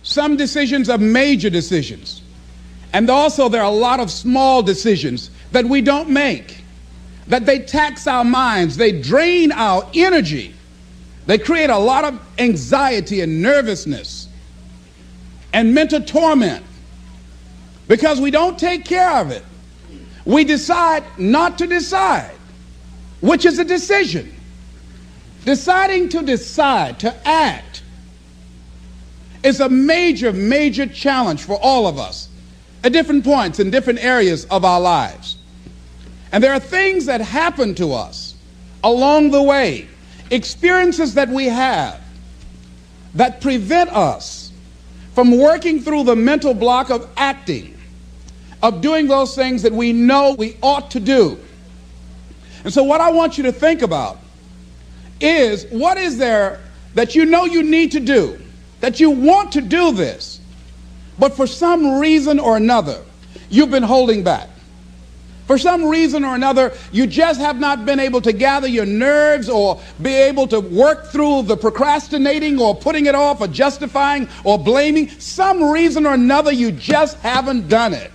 Some decisions are major decisions. And also there are a lot of small decisions that we don't make, that they tax our minds, they drain our energy, they create a lot of anxiety and nervousness and mental torment because we don't take care of it. We decide not to decide, which is a decision. Deciding to decide, to act, is a major, major challenge for all of us at different points in different areas of our lives. And there are things that happen to us along the way, experiences that we have that prevent us from working through the mental block of acting, of doing those things that we know we ought to do. And so what I want you to think about is, what is there that you know you need to do, that you want to do this, but for some reason or another, you've been holding back. For some reason or another, you just have not been able to gather your nerves or be able to work through the procrastinating or putting it off or justifying or blaming. Some reason or another, you just haven't done it.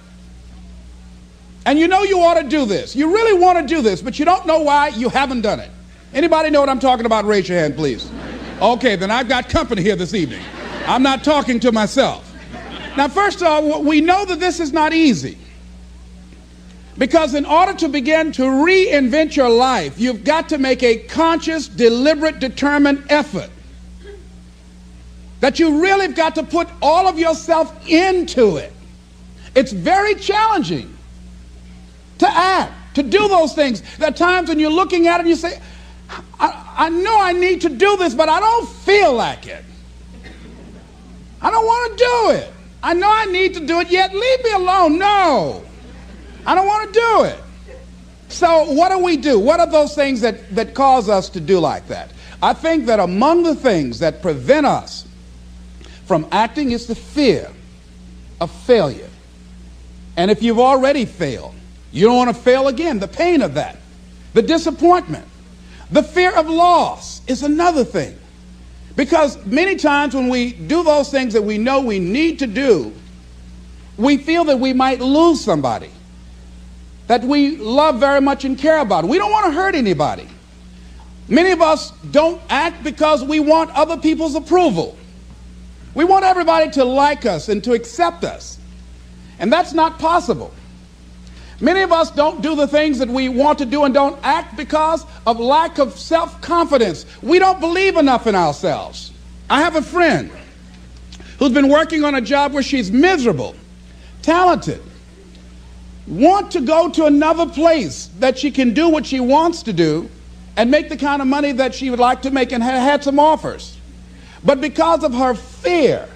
And you know you ought to do this. You really want to do this, but you don't know why you haven't done it. Anybody know what I'm talking about? Raise your hand, please. Okay, then I've got company here this evening. I'm not talking to myself. Now, first of all, we know that this is not easy. Because in order to begin to reinvent your life, you've got to make a conscious, deliberate, determined effort. That you really have got to put all of yourself into it. It's very challenging to act, to do those things. There are times when you're looking at it and you say, I know I need to do this, but I don't feel like it. I don't want to do it. I know I need to do it, yet leave me alone. No, I don't want to do it. So what do we do? What are those things that cause us to do like that? I think that among the things that prevent us from acting is the fear of failure. And if you've already failed, you don't want to fail again. The pain of that, the disappointment, the fear of loss is another thing. Because many times when we do those things that we know we need to do, we feel that we might lose somebody that we love very much and care about. We don't want to hurt anybody. Many of us don't act because we want other people's approval. We want everybody to like us and to accept us. And that's not possible. Many of us don't do the things that we want to do and don't act because of lack of self-confidence. We don't believe enough in ourselves. I have a friend who's been working on a job where she's miserable, talented, want to go to another place that she can do what she wants to do and make the kind of money that she would like to make, and had some offers. But because of her fear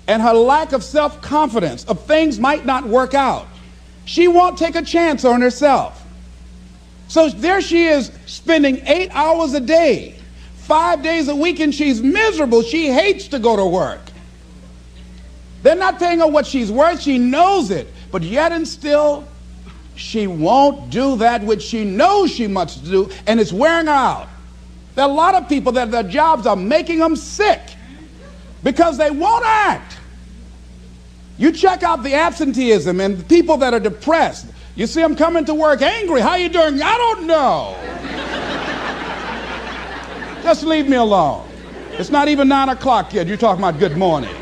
and her lack of self-confidence of things might not work out, she won't take a chance on herself. So there she is, spending 8 hours a day, 5 days a week, and she's miserable. She hates to go to work. They're not paying her what she's worth. She knows it. But yet and still, she won't do that which she knows she must do, and it's wearing her out. There are a lot of people that their jobs are making them sick because they won't act. You check out the absenteeism and the people that are depressed. You see them coming to work angry. How you doing? I don't know. Just leave me alone. It's not even 9 o'clock yet. You're talking about good morning.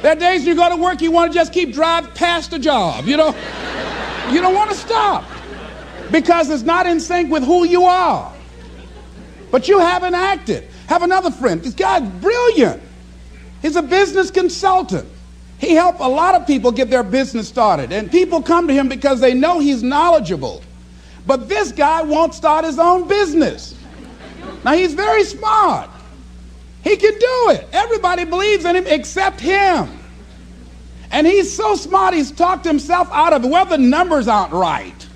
There are days you go to work, you want to just keep driving past the job. You don't want to stop because it's not in sync with who you are. But you haven't acted. Have another friend. This guy's brilliant. He's a business consultant. He helped a lot of people get their business started. And people come to him because they know he's knowledgeable. But this guy won't start his own business. Now, he's very smart. He can do it. Everybody believes in him except him. And he's so smart, he's talked himself out of it. Well, the numbers aren't right.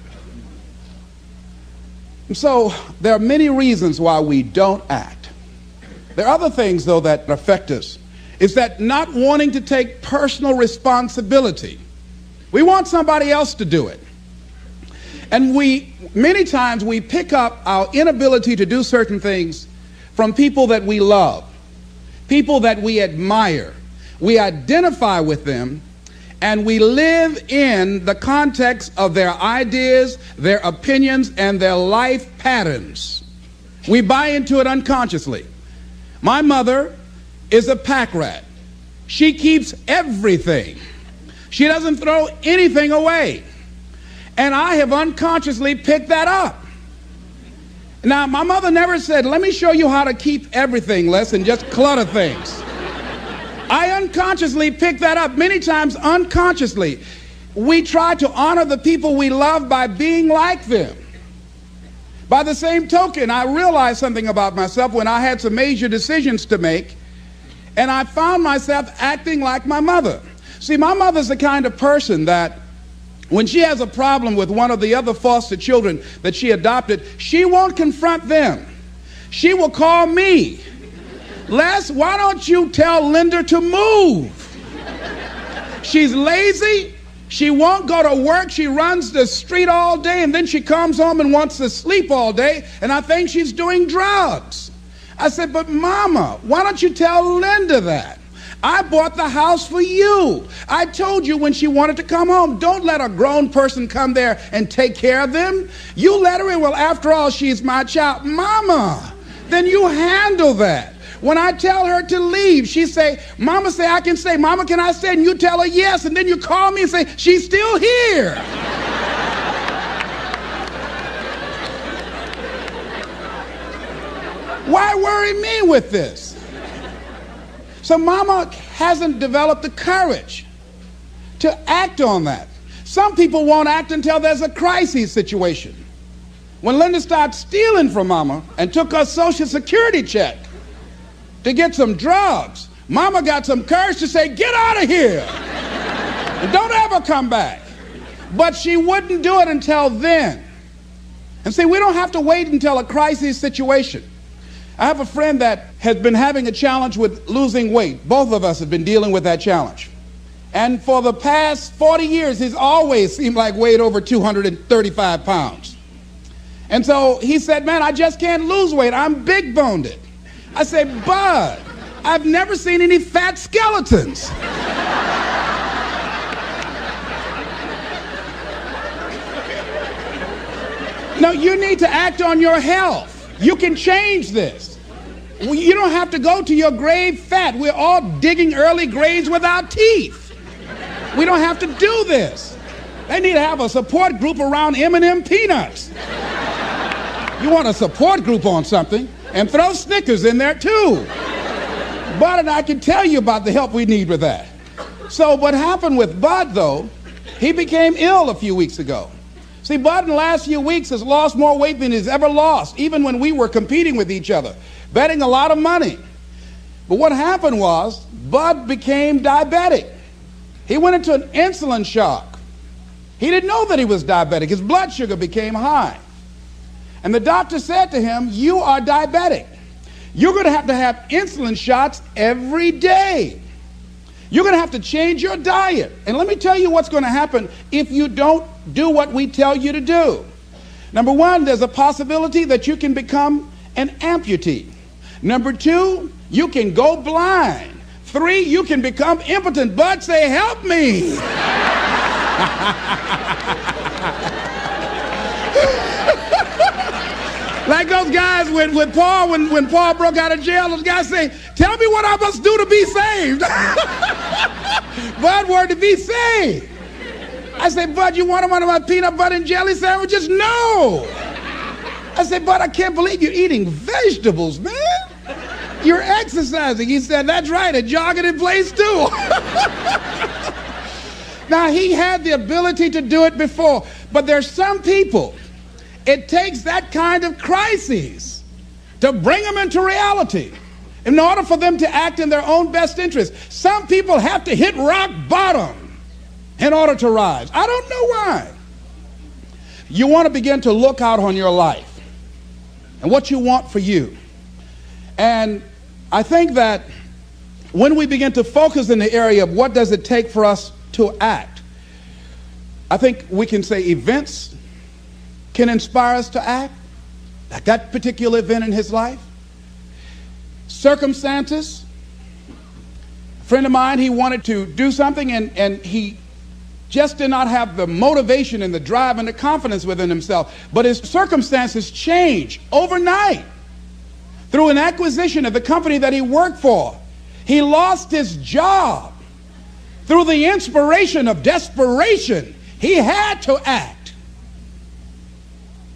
And so there are many reasons why we don't act. There are other things, though, that affect us. Is that not wanting to take personal responsibility. We want somebody else to do it. And many times we pick up our inability to do certain things from people that we love, people that we admire. We identify with them, and we live in the context of their ideas, their opinions, and their life patterns. We buy into it unconsciously. My mother is a pack rat. She keeps everything. She doesn't throw anything away. And I have unconsciously picked that up. Now, my mother never said, let me show you how to keep everything, Les, and just clutter things. I unconsciously picked that up, many times unconsciously. We try to honor the people we love by being like them. By the same token, I realized something about myself when I had some major decisions to make, and I found myself acting like my mother. See, my mother's the kind of person that when she has a problem with one of the other foster children that she adopted, she won't confront them. She will call me. Les, why don't you tell Linda to move? She's lazy. She won't go to work. She runs the street all day, and then she comes home and wants to sleep all day, and I think she's doing drugs. I said, but Mama, why don't you tell Linda that? I bought the house for you. I told you when she wanted to come home, don't let a grown person come there and take care of them. You let her in. Well, after all, she's my child. Mama, then you handle that. When I tell her to leave, she say, Mama say I can stay. Mama, can I stay? And you tell her yes, and then you call me and say, she's still here. Why worry me with this? So Mama hasn't developed the courage to act on that. Some people won't act until there's a crisis situation. When Linda started stealing from Mama and took her Social Security check to get some drugs, Mama got some courage to say, get out of here and don't ever come back. But she wouldn't do it until then. And see, we don't have to wait until a crisis situation. I have a friend that has been having a challenge with losing weight. Both of us have been dealing with that challenge. And for the past 40 years, he's always seemed like weighed over 235 pounds. And so he said, man, I just can't lose weight. I'm big-boned. I say, Bud, I've never seen any fat skeletons. No, you need to act on your health. You can change this. You don't have to go to your grave fat. We're all digging early graves without teeth. We don't have to do this. They need to have a support group around M&M peanuts. You want a support group on something, and throw Snickers in there too. Bud and I can tell you about the help we need with that. So what happened with Bud, though, he became ill a few weeks ago. See, Bud in the last few weeks has lost more weight than he's ever lost, even when we were competing with each other, betting a lot of money. But what happened was, Bud became diabetic. He went into an insulin shock. He didn't know that he was diabetic. His blood sugar became high. And the doctor said to him, you are diabetic. You're going to have insulin shots every day. You're going to have to change your diet. And let me tell you what's going to happen if you don't do what we tell you to do. Number one, there's a possibility that you can become an amputee. Number two, you can go blind. Three, you can become impotent. Bud, say, help me. Like those guys with Paul, when Paul broke out of jail, those guys say, tell me what I must do to be saved. Bud wanted to be saved. I said, Bud, you want one of my peanut butter and jelly sandwiches? No. I said, Bud, I can't believe you're eating vegetables, man. You're exercising. He said, that's right, and jogging in place too. Now, he had the ability to do it before, but there's some people, it takes that kind of crisis to bring them into reality in order for them to act in their own best interest. Some people have to hit rock bottom in order to rise. I don't know why. You want to begin to look out on your life and what you want for you. And I think that when we begin to focus in the area of what does it take for us to act, I think we can say events can inspire us to act, like that particular event in his life. circumstances. A friend of mine, he wanted to do something, and he just did not have the motivation and the drive and the confidence within himself. But his circumstances changed overnight through an acquisition of the company that he worked for. He lost his job through the inspiration of desperation. He had to act.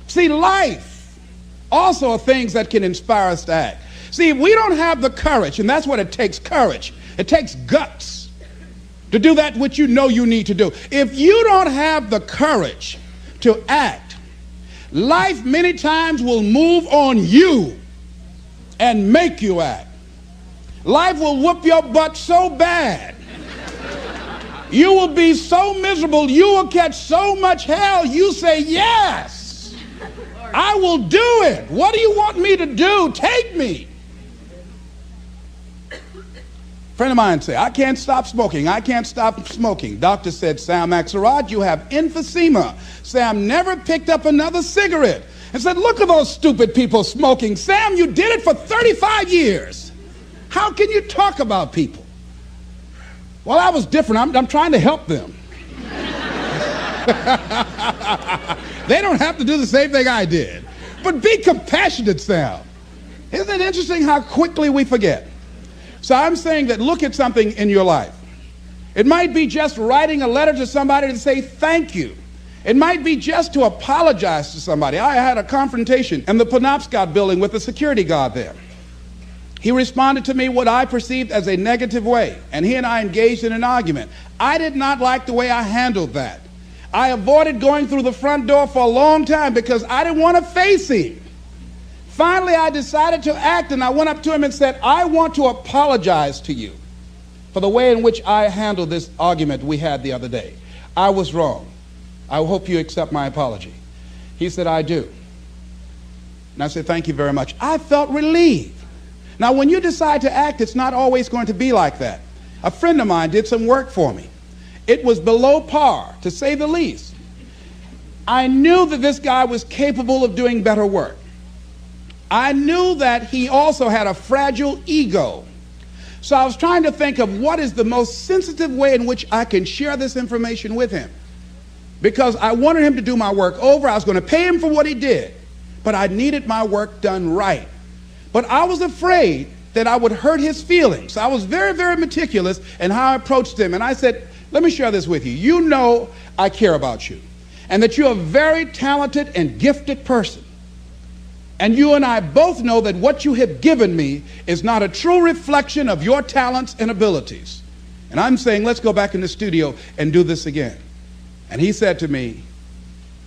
See, life also are things that can inspire us to act. See, if we don't have the courage, and that's what it takes, courage. It takes guts to do that which you know you need to do. If you don't have the courage to act, life many times will move on you and make you act. Life will whoop your butt so bad. You will be so miserable, you will catch so much hell, you say, yes, I will do it. What do you want me to do? Take me. Friend of mine said, I can't stop smoking. I can't stop smoking. Doctor said, Sam Axelrod, you have emphysema. Sam never picked up another cigarette and said, look at those stupid people smoking. Sam, you did it for 35 years. How can you talk about people? Well, I was different. I'm trying to help them. They don't have to do the same thing I did. But be compassionate, Sam. Isn't it interesting how quickly we forget? So I'm saying that look at something in your life. It might be just writing a letter to somebody to say thank you. It might be just to apologize to somebody. I had a confrontation in the Penobscot building with the security guard there. He responded to me what I perceived as a negative way, and he and I engaged in an argument. I did not like the way I handled that. I avoided going through the front door for a long time because I didn't want to face him. Finally, I decided to act, and I went up to him and said, I want to apologize to you for the way in which I handled this argument we had the other day. I was wrong. I hope you accept my apology. He said, I do. And I said, thank you very much. I felt relieved. Now, when you decide to act, it's not always going to be like that. A friend of mine did some work for me. It was below par, to say the least. I knew that this guy was capable of doing better work. I knew that he also had a fragile ego. So I was trying to think of what is the most sensitive way in which I can share this information with him. Because I wanted him to do my work over. I was going to pay him for what he did. But I needed my work done right. But I was afraid that I would hurt his feelings. I was very, very meticulous in how I approached him. And I said, let me share this with you. You know I care about you. And that you're a very talented and gifted person. And you and I both know that what you have given me is not a true reflection of your talents and abilities. And I'm saying, let's go back in the studio and do this again. And he said to me,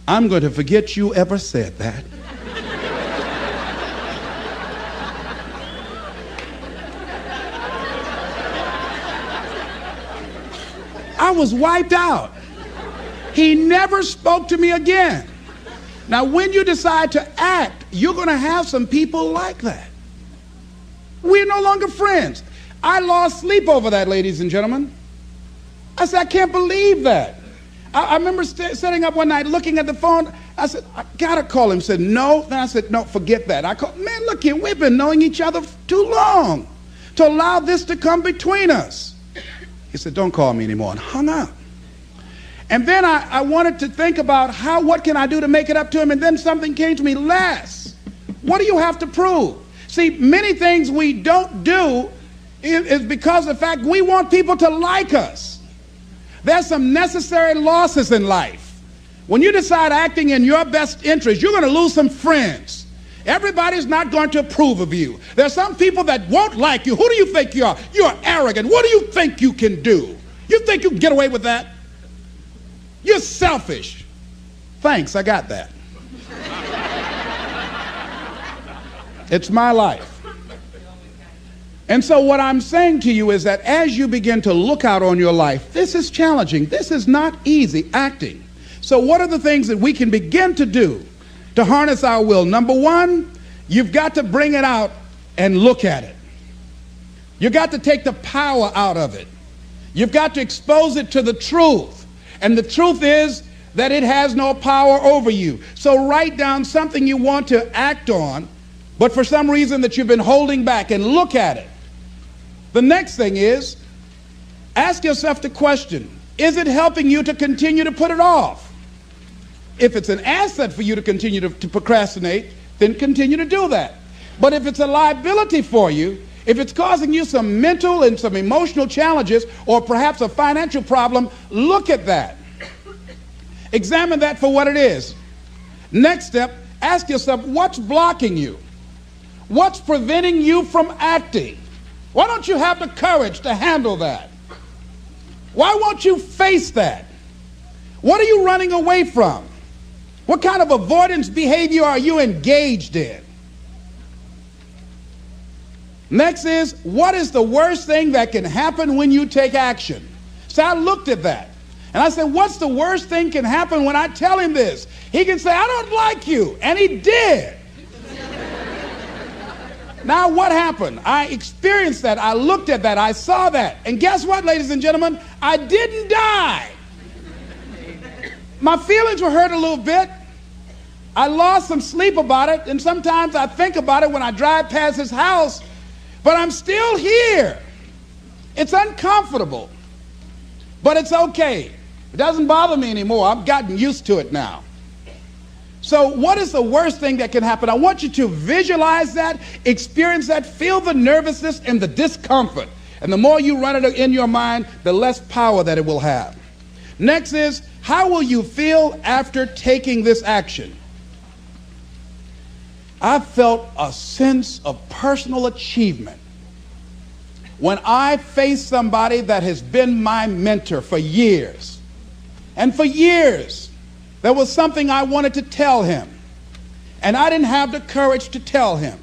I'm going to forget you ever said that. I was wiped out. He never spoke to me again. Now, when you decide to act, you're going to have some people like that. We're no longer friends. I lost sleep over that, ladies and gentlemen. I said, I can't believe that. I remember sitting up one night looking at the phone. I said, I got to call him. He said, no. Then I said, no, forget that. I called, man, look here, we've been knowing each other too long to allow this to come between us. He said, don't call me anymore, and hung up. And then I wanted to think about what can I do to make it up to him? And then something came to me, Les, what do you have to prove? See, many things we don't do is because of the fact we want people to like us. There's some necessary losses in life. When you decide acting in your best interest, you're going to lose some friends. Everybody's not going to approve of you. There's some people that won't like you. Who do you think you are? You're arrogant. What do you think you can do? You think you can get away with that? You're selfish. Thanks, I got that. It's my life. And so what I'm saying to you is that as you begin to look out on your life, this is challenging. This is not easy, acting. So what are the things that we can begin to do to harness our will? Number one, you've got to bring it out and look at it. You've got to take the power out of it. You've got to expose it to the truth. And the truth is that it has no power over you. So write down something you want to act on but for some reason that you've been holding back, and look at it. The next thing is, ask yourself the question, is it helping you to continue to put it off? If it's an asset for you to continue to procrastinate, then continue to do that. But if it's a liability for you, if it's causing you some mental and some emotional challenges, or perhaps a financial problem, look at that. Examine that for what it is. Next step, ask yourself, what's blocking you? What's preventing you from acting? Why don't you have the courage to handle that? Why won't you face that? What are you running away from? What kind of avoidance behavior are you engaged in? Next is, what is the worst thing that can happen when you take action? So I looked at that, and I said, what's the worst thing can happen when I tell him this? He can say, I don't like you, and he did. Now what happened? I experienced that, I looked at that, I saw that, and guess what, ladies and gentlemen? I didn't die. My feelings were hurt a little bit. I lost some sleep about it, and sometimes I think about it when I drive past his house, but I'm still here. It's uncomfortable, but it's okay. It doesn't bother me anymore. I've gotten used to it now. So what is the worst thing that can happen? I want you to visualize that, experience that, feel the nervousness and the discomfort. And the more you run it in your mind, the less power that it will have. Next is, how will you feel after taking this action? I felt a sense of personal achievement when I faced somebody that has been my mentor for years. And for years, there was something I wanted to tell him, and I didn't have the courage to tell him,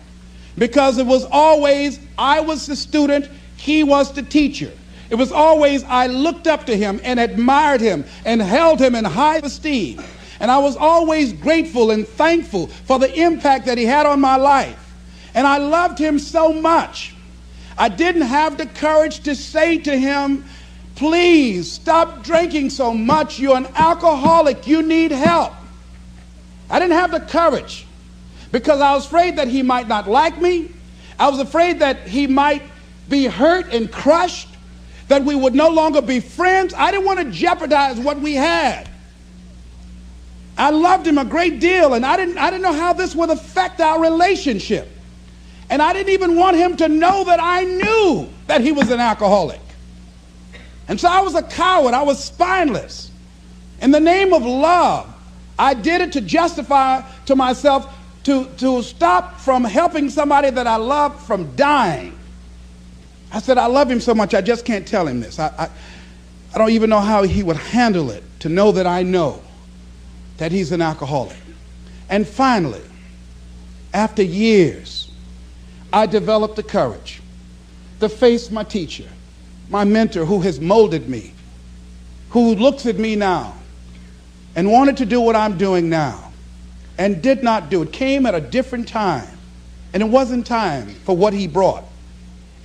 because it was always, I was the student, he was the teacher. It was always, I looked up to him and admired him and held him in high esteem. And I was always grateful and thankful for the impact that he had on my life. And I loved him so much. I didn't have the courage to say to him, please stop drinking so much. You're an alcoholic. You need help. I didn't have the courage because I was afraid that he might not like me. I was afraid that he might be hurt and crushed, that we would no longer be friends. I didn't want to jeopardize what we had. I loved him a great deal, and I didn't know how this would affect our relationship. And I didn't even want him to know that I knew that he was an alcoholic. And so I was a coward. I was spineless. In the name of love, I did it to justify to myself to stop from helping somebody that I loved from dying. I said, I love him so much, I just can't tell him this. I don't even know how he would handle it, to know that I know that he's an alcoholic. And finally, after years, I developed the courage to face my teacher, my mentor, who has molded me, who looks at me now and wanted to do what I'm doing now and did not do it. Came at a different time, and it wasn't time for what he brought.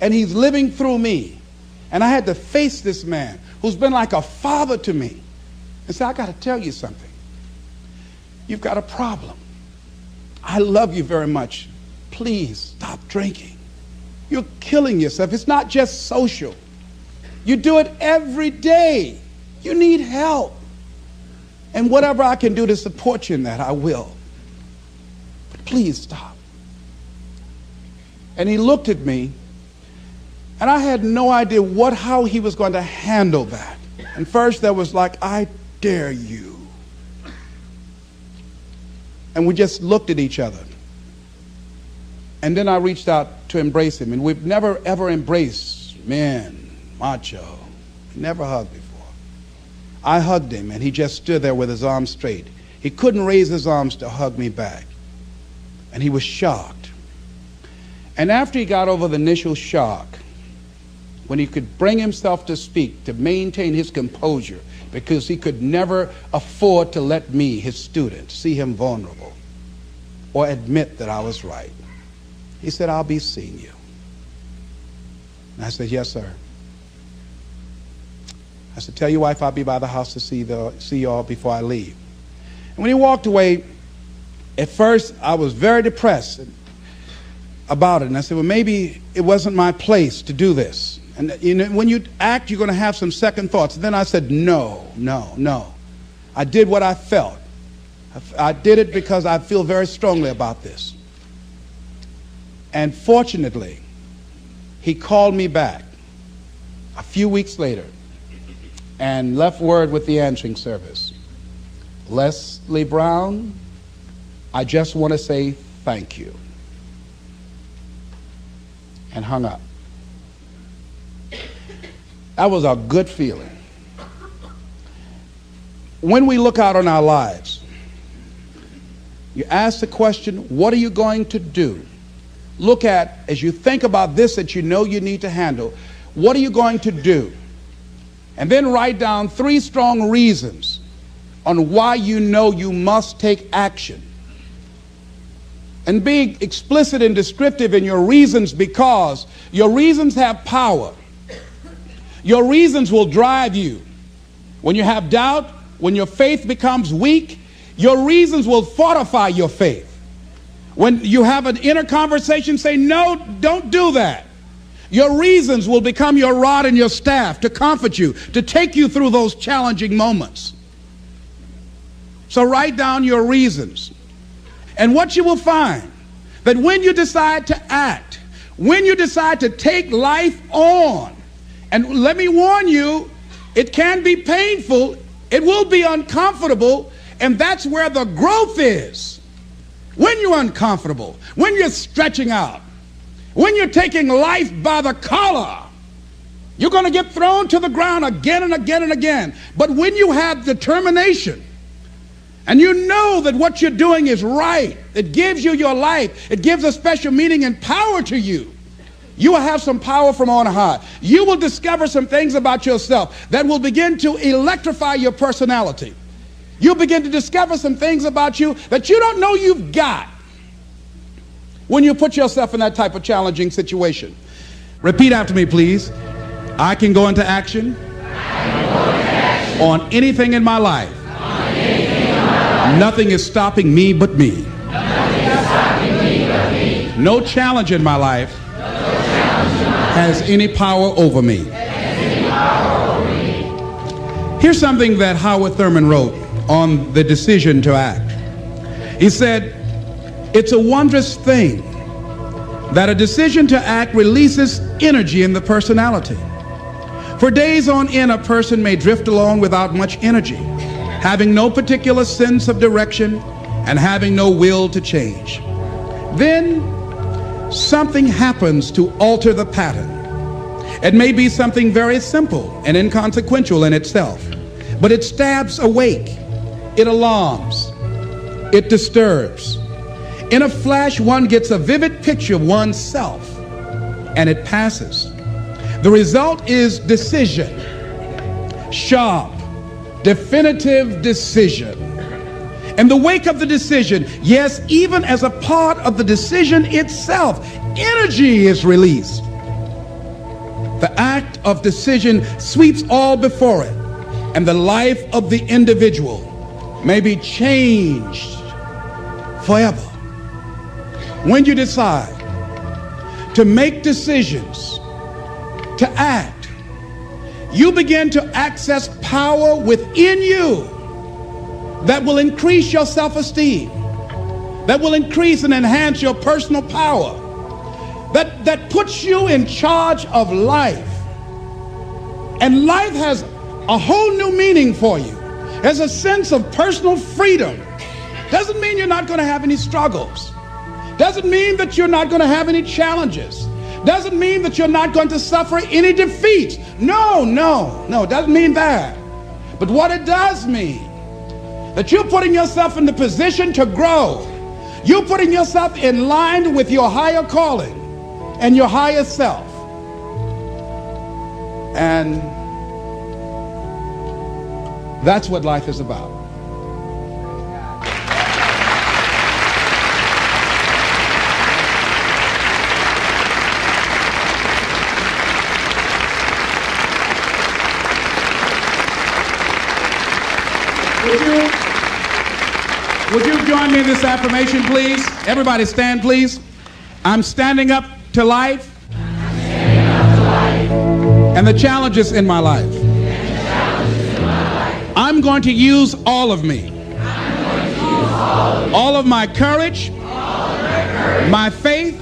And he's living through me. And I had to face this man who's been like a father to me and say, I got to tell you something. You've got a problem. I love you very much. Please stop drinking. You're killing yourself. It's not just social. You do it every day. You need help. And whatever I can do to support you in that, I will. But please stop. And he looked at me, and I had no idea how he was going to handle that. And first there was like, I dare you. And we just looked at each other. And then I reached out to embrace him. And we've never, ever embraced men, macho. Never hugged before. I hugged him, and he just stood there with his arms straight. He couldn't raise his arms to hug me back. And he was shocked. And after he got over the initial shock, when he could bring himself to speak, to maintain his composure, because he could never afford to let me, his student, see him vulnerable or admit that I was right. He said, I'll be seeing you. And I said, yes, sir. I said, tell your wife I'll be by the house to see you all before I leave. And when he walked away, at first I was very depressed. about it. And I said, well, maybe it wasn't my place to do this. And you know, when you act, you're going to have some second thoughts. And then I said, no. I did what I felt. I did it because I feel very strongly about this. And fortunately, he called me back a few weeks later and left word with the answering service. Leslie Brown, I just want to say thank you. And hung up. That was a good feeling. When we look out on our lives, you ask the question, what are you going to do? Look at, as you think about this that you know you need to handle, what are you going to do? And then write down 3 strong reasons on why you know you must take action. And being explicit and descriptive in your reasons, because your reasons have power. Your reasons will drive you. When you have doubt, when your faith becomes weak, your reasons will fortify your faith. When you have an inner conversation, say, no, don't do that. Your reasons will become your rod and your staff to comfort you, to take you through those challenging moments. So write down your reasons. And what you will find, that when you decide to act, when you decide to take life on, and let me warn you, it can be painful, it will be uncomfortable, and that's where the growth is. When you're uncomfortable, when you're stretching out, when you're taking life by the collar, you're going to get thrown to the ground again and again and again. But when you have determination, and you know that what you're doing is right, it gives you your life, it gives a special meaning and power to you, you will have some power from on high. You will discover some things about yourself that will begin to electrify your personality. You'll begin to discover some things about you that you don't know you've got when you put yourself in that type of challenging situation. Repeat after me, please. I can go into action on anything in my life. Nothing is stopping me but me. No challenge in my life has any power over me. Here's something that Howard Thurman wrote on the decision to act. He said, it's a wondrous thing that a decision to act releases energy in the personality. For days on end, a person may drift along without much energy, having no particular sense of direction and having no will to change. Then something happens to alter the pattern. It may be something very simple and inconsequential in itself, but it stabs awake, it alarms, it disturbs. In a flash, one gets a vivid picture of oneself, and it passes. The result is decision, sharp, definitive decision. In the wake of the decision, yes, even as a part of the decision itself, energy is released. The act of decision sweeps all before it, and the life of the individual may be changed forever. When you decide to make decisions, to act, you begin to access power within you that will increase your self-esteem, that will increase and enhance your personal power, that puts you in charge of life. And life has a whole new meaning for you. There's a sense of personal freedom. Doesn't mean you're not going to have any struggles. Doesn't mean that you're not going to have any challenges. Doesn't mean that you're not going to suffer any defeats. No, doesn't mean that. But what it does mean, that you're putting yourself in the position to grow. You're putting yourself in line with your higher calling and your higher self. And that's what life is about. Would you join me in this affirmation, please? Everybody stand, please. I'm standing up to life and the challenges in my life. I'm going to use all of me. All of my courage, my faith,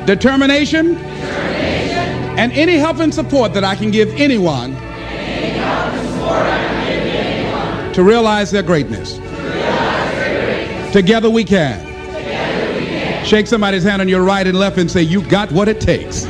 determination, and any help and support that I can give anyone to realize their greatness. Together we can. Shake somebody's hand on your right and left and say, you got what it takes.